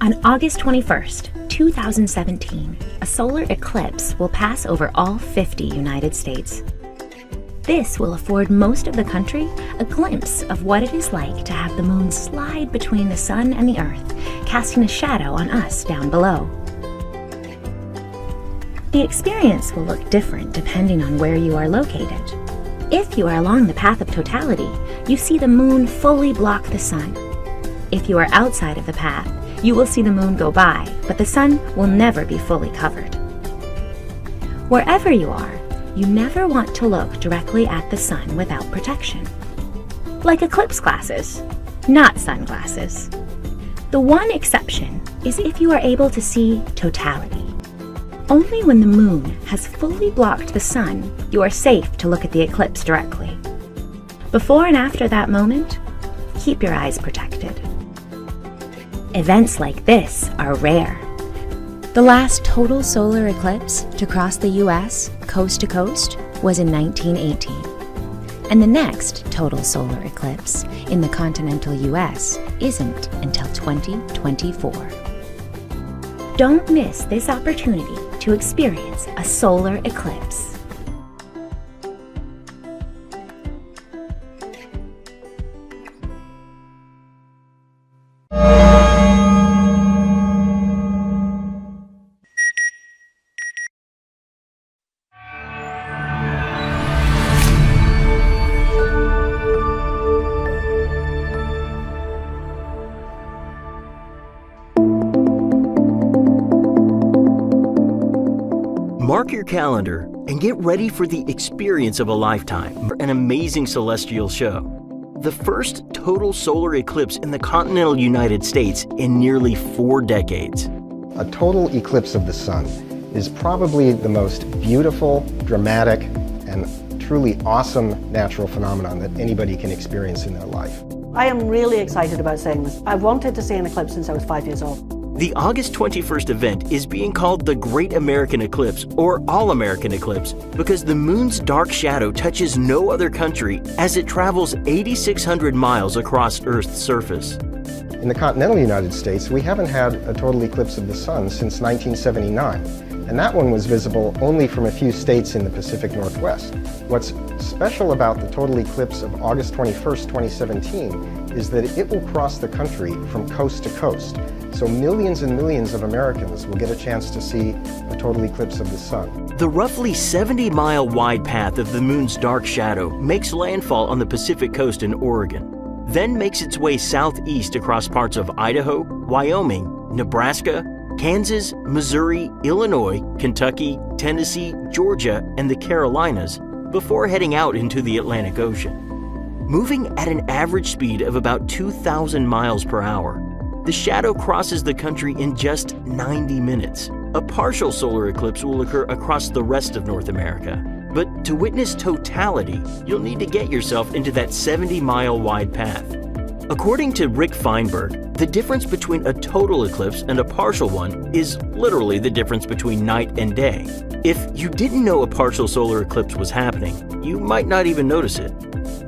On August 21st, 2017, a solar eclipse will pass over all 50 United States. This will afford most of the country a glimpse of what it is like to have the moon slide between the sun and the earth, casting a shadow on us down below. The experience will look different depending on where you are located. If you are along the path of totality, you see the moon fully block the sun. If you are outside of the path, you will see the moon go by, but the sun will never be fully covered. Wherever you are, you never want to look directly at the sun without protection. Like eclipse glasses, not sunglasses. The one exception is if you are able to see totality. Only when the moon has fully blocked the sun, you are safe to look at the eclipse directly. Before and after that moment, keep your eyes protected. Events like this are rare. The last total solar eclipse to cross the US, coast to coast, was in 1918. And the next total solar eclipse in the continental US isn't until 2024. Don't miss this opportunity to experience a solar eclipse. Mark your calendar and get ready for the experience of a lifetime, an amazing celestial show. The first total solar eclipse in the continental United States in nearly 4 decades. A total eclipse of the sun is probably the most beautiful, dramatic, and truly awesome natural phenomenon that anybody can experience in their life. I am really excited about seeing this. I've wanted to see an eclipse since I was 5 years old. The August 21st event is being called the Great American Eclipse or All-American Eclipse because the moon's dark shadow touches no other country as it travels 8,600 miles across Earth's surface. In the continental United States, we haven't had a total eclipse of the sun since 1979, and that one was visible only from a few states in the Pacific Northwest. What's special about the total eclipse of August 21st, 2017 is that it will cross the country from coast to coast. So millions and millions of Americans will get a chance to see a total eclipse of the sun. The roughly 70-mile wide path of the moon's dark shadow makes landfall on the Pacific coast in Oregon, then makes its way southeast across parts of Idaho, Wyoming, Nebraska, Kansas, Missouri, Illinois, Kentucky, Tennessee, Georgia, and the Carolinas before heading out into the Atlantic Ocean. Moving at an average speed of about 2,000 miles per hour, the shadow crosses the country in just 90 minutes. A partial solar eclipse will occur across the rest of North America. But to witness totality, you'll need to get yourself into that 70-mile wide path. According to Rick Feinberg, the difference between a total eclipse and a partial one is literally the difference between night and day. If you didn't know a partial solar eclipse was happening, you might not even notice it.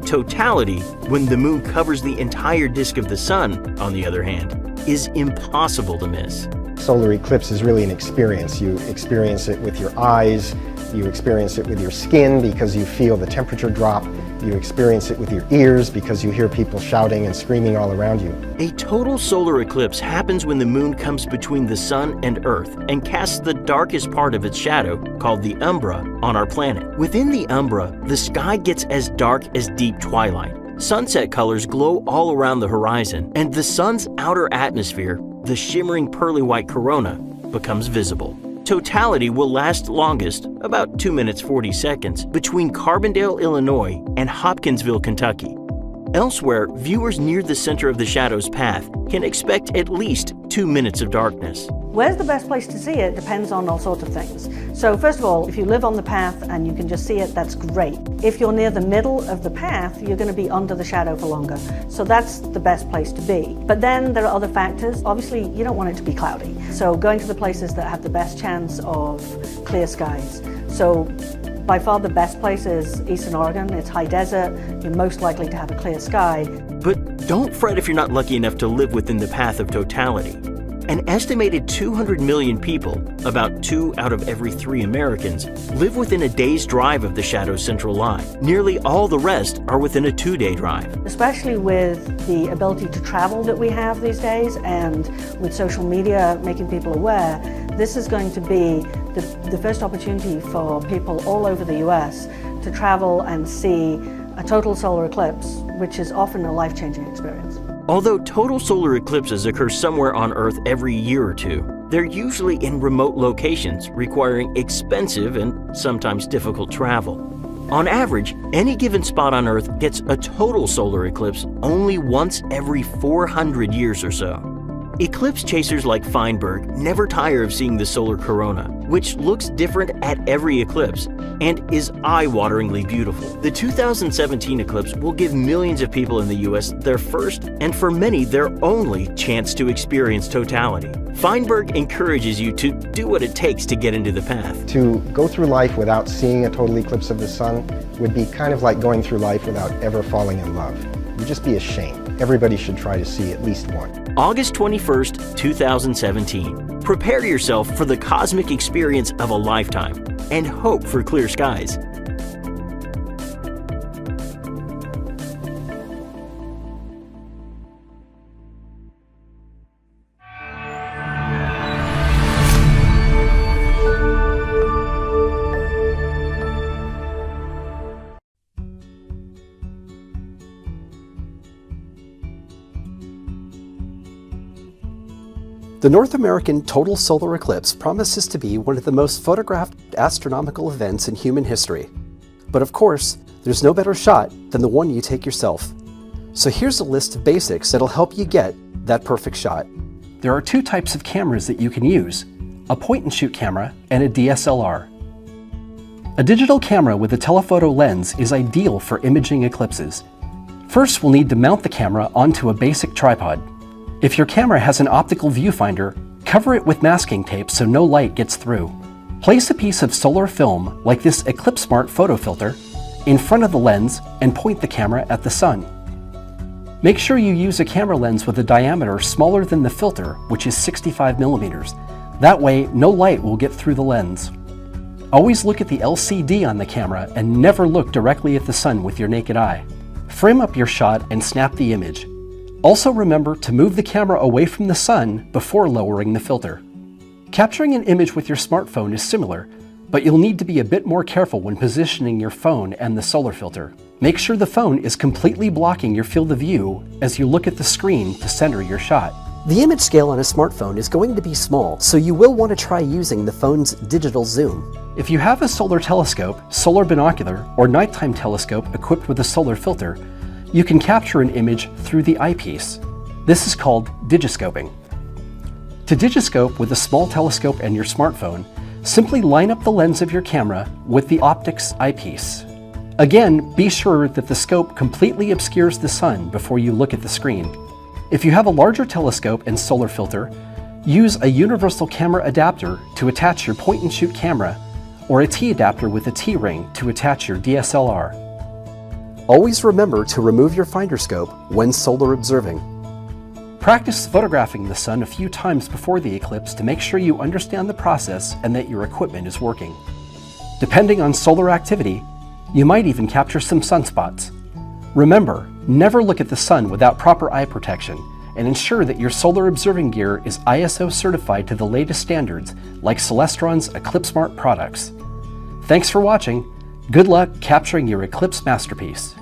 Totality, when the moon covers the entire disk of the sun, on the other hand, is impossible to miss. Solar eclipse is really an experience. You experience it with your eyes, you experience it with your skin because you feel the temperature drop, you experience it with your ears because you hear people shouting and screaming all around you. A total solar eclipse happens when the moon comes between the sun and Earth and casts the darkest part of its shadow, called the umbra, on our planet. Within the umbra, the sky gets as dark as deep twilight. Sunset colors glow all around the horizon, and the sun's outer atmosphere, the shimmering pearly white corona, becomes visible. Totality will last longest, about 2 minutes 40 seconds, between Carbondale, Illinois and Hopkinsville, Kentucky. Elsewhere, viewers near the center of the shadow's path can expect at least 2 minutes of darkness. Where's the best place to see it depends on all sorts of things. So first of all, if you live on the path and you can just see it, that's great. If you're near the middle of the path, you're going to be under the shadow for longer. So that's the best place to be. But then there are other factors. Obviously, you don't want it to be cloudy. So going to the places that have the best chance of clear skies. So by far the best place is Eastern Oregon. It's high desert. You're most likely to have a clear sky. But don't fret if you're not lucky enough to live within the path of totality. An estimated 200 million people, about 2 out of every 3 Americans, live within a day's drive of the shadow's central line. Nearly all the rest are within a 2-day drive. Especially with the ability to travel that we have these days, and with social media making people aware, this is going to be the first opportunity for people all over the US to travel and see a total solar eclipse, which is often a life-changing experience. Although total solar eclipses occur somewhere on Earth every year or two, they're usually in remote locations requiring expensive and sometimes difficult travel. On average, any given spot on Earth gets a total solar eclipse only once every 400 years or so. Eclipse chasers like Feinberg never tire of seeing the solar corona, which looks different at every eclipse and is eye-wateringly beautiful. The 2017 eclipse will give millions of people in the US their first, and for many, their only chance to experience totality. Feinberg encourages you to do what it takes to get into the path. To go through life without seeing a total eclipse of the sun would be kind of like going through life without ever falling in love. It would just be a shame. Everybody should try to see at least one. August 21st, 2017. Prepare yourself for the cosmic experience of a lifetime and hope for clear skies. The North American total solar eclipse promises to be one of the most photographed astronomical events in human history. But of course, there's no better shot than the one you take yourself. So here's a list of basics that'll help you get that perfect shot. There are 2 types of cameras that you can use, a point-and-shoot camera and a DSLR. A digital camera with a telephoto lens is ideal for imaging eclipses. First, we'll need to mount the camera onto a basic tripod. If your camera has an optical viewfinder, cover it with masking tape so no light gets through. Place a piece of solar film, like this Eclipse Smart photo filter, in front of the lens and point the camera at the sun. Make sure you use a camera lens with a diameter smaller than the filter, which is 65 millimeters. That way, no light will get through the lens. Always look at the LCD on the camera and never look directly at the sun with your naked eye. Frame up your shot and snap the image. Also remember to move the camera away from the sun before lowering the filter. Capturing an image with your smartphone is similar, but you'll need to be a bit more careful when positioning your phone and the solar filter. Make sure the phone is completely blocking your field of view as you look at the screen to center your shot. The image scale on a smartphone is going to be small, so you will want to try using the phone's digital zoom. If you have a solar telescope, solar binocular, or nighttime telescope equipped with a solar filter, you can capture an image through the eyepiece. This is called digiscoping. To digiscope with a small telescope and your smartphone, simply line up the lens of your camera with the optics eyepiece. Again, be sure that the scope completely obscures the sun before you look at the screen. If you have a larger telescope and solar filter, use a universal camera adapter to attach your point-and-shoot camera, or a T-adapter with a T-ring to attach your DSLR. Always remember to remove your finder scope when solar observing. Practice photographing the sun a few times before the eclipse to make sure you understand the process and that your equipment is working. Depending on solar activity, you might even capture some sunspots. Remember, never look at the sun without proper eye protection, and ensure that your solar observing gear is ISO certified to the latest standards like Celestron's Eclipse Smart products. Thanks for watching. Good luck capturing your Eclipse masterpiece.